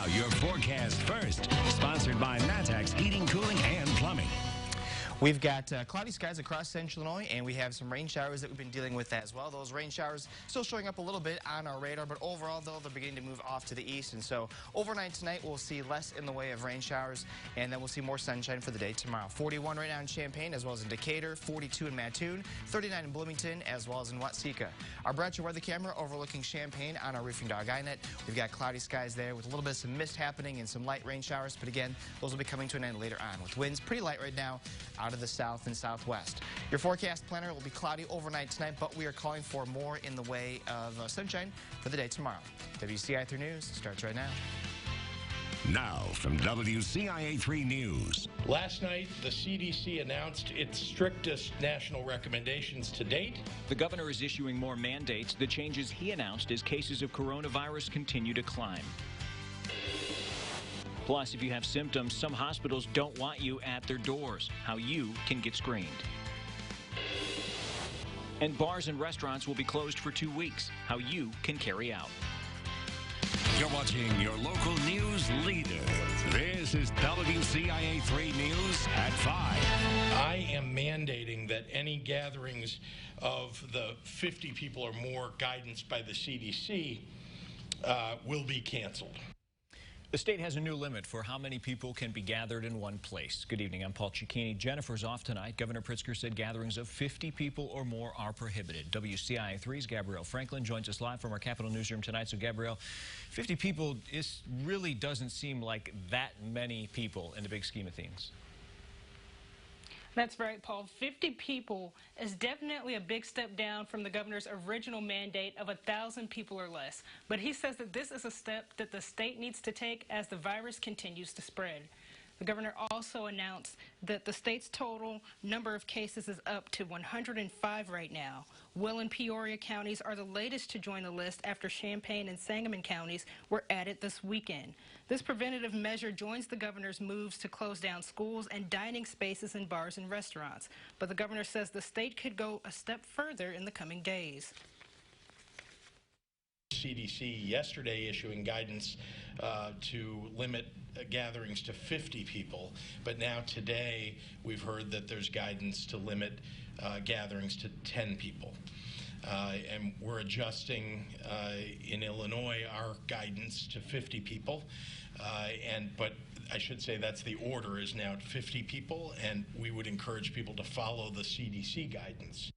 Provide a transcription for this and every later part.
Now, your forecast first, sponsored by Matex Heating, Cooling, and Plumbing. We've got cloudy skies across central Illinois, and we have some rain showers that we've been dealing with as well. Those rain showers still showing up a little bit on our radar, but overall, though, they're beginning to move off to the east. And so overnight tonight, we'll see less in the way of rain showers, and then we'll see more sunshine for the day tomorrow. 41 right now in Champaign, as well as in Decatur, 42 in Mattoon, 39 in Bloomington, as well as in Watseka. Our Bratcher weather camera overlooking Champaign on our Roofing Dog iNet. We've got cloudy skies there with a little bit of some mist happening and some light rain showers, but again, those will be coming to an end later on with winds pretty light right now out of the south and southwest. Your forecast planner will be cloudy overnight tonight, but we are calling for more in the way of sunshine for the day tomorrow. WCIA 3 News starts right now. Now from WCIA 3 News. Last night, the CDC announced its strictest national recommendations to date. The governor is issuing more mandates. The changes he announced as cases of coronavirus continue to climb. Plus, if you have symptoms, some hospitals don't want you at their doors. How you can get screened. And bars and restaurants will be closed for 2 weeks. How you can carry out. You're watching your local news leader. This is WCIA 3 News at 5. I am mandating that any gatherings of the 50 people or more guidance by the CDC will be canceled. The state has a new limit for how many people can be gathered in one place. Good evening, I'm Paul Cicchini. Jennifer's off tonight. Governor Pritzker said gatherings of 50 people or more are prohibited. WCIA 3's Gabrielle Franklin joins us live from our Capitol newsroom tonight. So, Gabrielle, 50 people really doesn't seem like that many people in the big scheme of things. That's right, Paul. 50 people is definitely a big step down from the governor's original mandate of 1,000 people or less. But he says that this is a step that the state needs to take as the virus continues to spread. The governor also announced that the state's total number of cases is up to 105 right now. Will and Peoria counties are the latest to join the list after Champaign and Sangamon counties were added this weekend. This preventative measure joins the governor's moves to close down schools and dining spaces in bars and restaurants. But the governor says the state could go a step further in the coming days. CDC yesterday issuing guidance to limit gatherings to 50 people, but now today we've heard that there's guidance to limit gatherings to 10 people. And we're adjusting in Illinois our guidance to 50 people, but I should say that's the order is now at 50 people, and we would encourage people to follow the CDC guidance.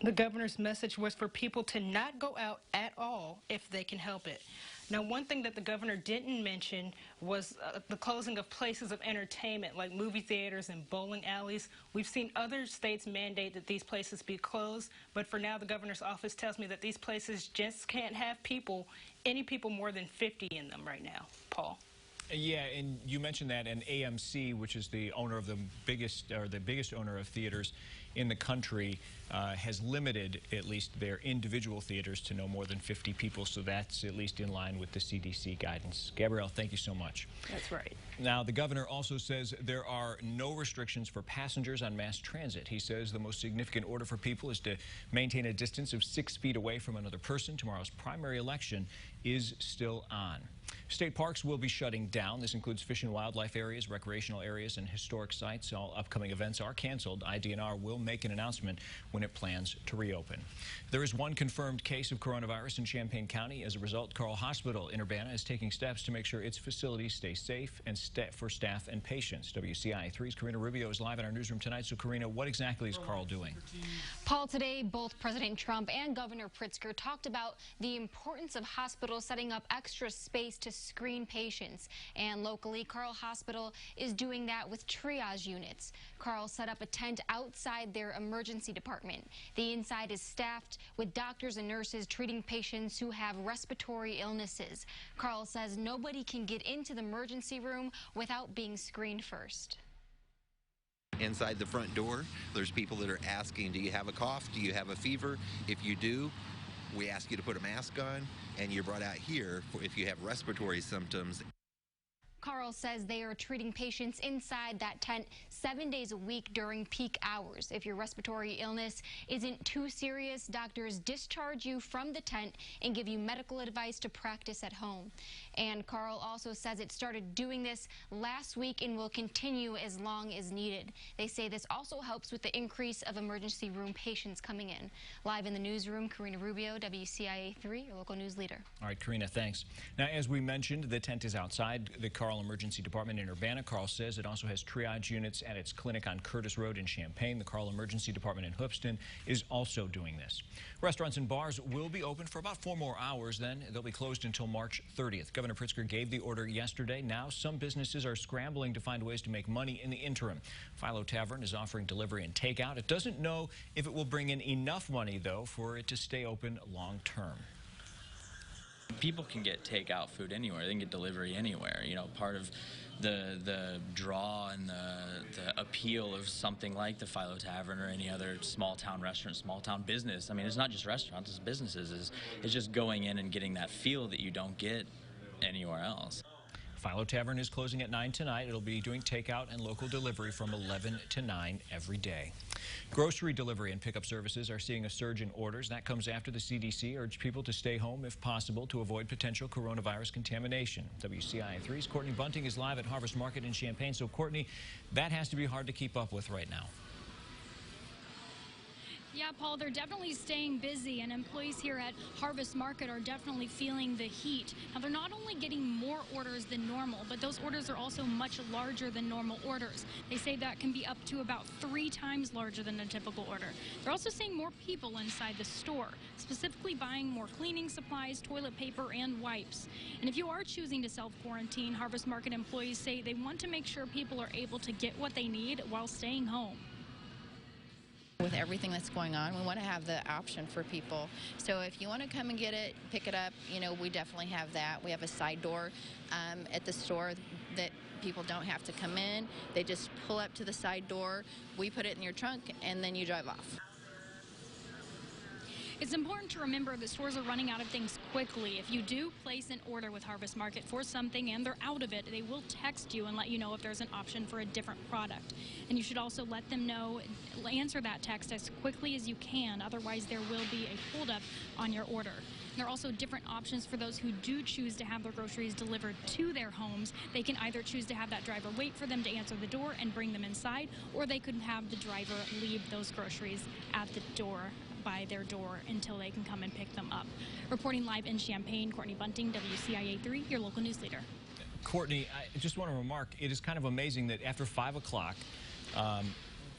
The governor's message was for people to not go out at all if they can help it. Now, one thing that the governor didn't mention was the closing of places of entertainment like movie theaters and bowling alleys. We've seen other states mandate that these places be closed, but for now the governor's office tells me that these places just can't have any people more than 50 in them right now. Paul. Yeah, and you mentioned that, and AMC, which is the owner of the biggest owner of theaters in the country, has limited at least their individual theaters to no more than 50 people, so that's at least in line with the CDC guidance. Gabrielle, thank you so much. That's right. Now, the governor also says there are no restrictions for passengers on mass transit. He says the most significant order for people is to maintain a distance of 6 feet away from another person. Tomorrow's primary election is still on. State parks will be shutting down. This includes fish and wildlife areas, recreational areas, and historic sites. All upcoming events are canceled. IDNR will make an announcement when it plans to reopen. There is one confirmed case of coronavirus in Champaign County. As a result, Carl Hospital in Urbana is taking steps to make sure its facilities stay safe and for staff and patients. WCIA 3's Karina Rubio is live in our newsroom tonight. So, Karina, what exactly is Carl doing? Paul, today both President Trump and Governor Pritzker talked about the importance of hospitals setting up extra space to screen patients. And locally, Carl Hospital is doing that with triage units. Carl set up a tent outside their emergency department. The inside is staffed with doctors and nurses treating patients who have respiratory illnesses. Carl says nobody can get into the emergency room without being screened first. Inside the front door, there's people that are asking, do you have a cough? Do you have a fever? If you do, we ask you to put a mask on, and you're brought out here if you have respiratory symptoms. Carl says they are treating patients inside that tent 7 days a week during peak hours. If your respiratory illness isn't too serious, doctors discharge you from the tent and give you medical advice to practice at home. And Carl also says it started doing this last week and will continue as long as needed. They say this also helps with the increase of emergency room patients coming in. Live in the newsroom, Karina Rubio, WCIA 3, your local news leader. All right, Karina, thanks. Now, as we mentioned, the tent is outside the Carl Emergency Department in Urbana. Carl says it also has triage units at its clinic on Curtis Road in Champaign. The Carl Emergency Department in Hoopeston is also doing this. Restaurants and bars will be open for about 4 more hours, then they'll be closed until March 30th. Governor Pritzker gave the order yesterday. Now some businesses are scrambling to find ways to make money in the interim. Philo Tavern is offering delivery and takeout. It doesn't know if it will bring in enough money, though, for it to stay open long term. People can get takeout food anywhere. They can get delivery anywhere. You know, part of the draw and the appeal of something like the Philo Tavern or any other small town restaurant, small town business. I mean, it's not just restaurants, it's businesses. It's just going in and getting that feel that you don't get anywhere else. Philo Tavern is closing at 9 tonight. It'll be doing takeout and local delivery from 11 to 9 every day. Grocery delivery and pickup services are seeing a surge in orders. That comes after the CDC urged people to stay home if possible to avoid potential coronavirus contamination. WCIA 3's Courtney Bunting is live at Harvest Market in Champaign. So, Courtney, that has to be hard to keep up with right now. Yeah, Paul, they're definitely staying busy, and employees here at Harvest Market are definitely feeling the heat. Now, they're not only getting more orders than normal, but those orders are also much larger than normal orders. They say that can be up to about 3 times larger than a typical order. They're also seeing more people inside the store, specifically buying more cleaning supplies, toilet paper, and wipes. And if you are choosing to self-quarantine, Harvest Market employees say they want to make sure people are able to get what they need while staying home. With everything that's going on, we want to have the option for people. So if you want to come and get it, pick it up, you know, we definitely have that. We have a side door at the store that people don't have to come in. They just pull up to the side door, we put it in your trunk, and then you drive off. It's important to remember that stores are running out of things quickly. If you do place an order with Harvest Market for something and they're out of it, they will text you and let you know if there's an option for a different product. And you should also let them know, answer that text as quickly as you can, otherwise there will be a holdup on your order. There are also different options for those who do choose to have their groceries delivered to their homes. They can either choose to have that driver wait for them to answer the door and bring them inside, or they could have the driver leave those groceries at the door by their door until they can come and pick them up. Reporting live in Champaign, Courtney Bunting, WCIA 3, your local news leader. Courtney, I just want to remark, it is kind of amazing that after 5 o'clock,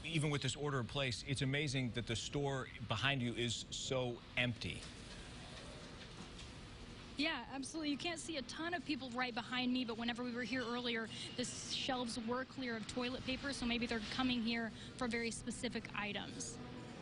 even with this order in place, it's amazing that the store behind you is so empty. Yeah, absolutely. You can't see a ton of people right behind me, but whenever we were here earlier, the shelves were clear of toilet paper, so maybe they're coming here for very specific items.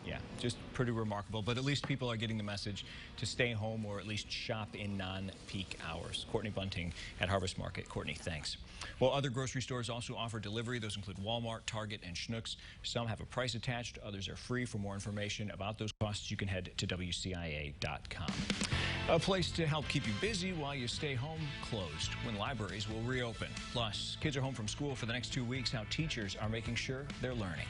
Yeah, just pretty remarkable, but at least people are getting the message to stay home or at least shop in non-peak hours. Courtney Bunting at Harvest Market. Courtney, thanks. Well, other grocery stores also offer delivery. Those include Walmart, Target, and Schnucks. Some have a price attached. Others are free. For more information about those costs, you can head to WCIA.com. A place to help keep you busy while you stay home closed when libraries will reopen. Plus, kids are home from school for the next 2 weeks. How teachers are making sure they're learning.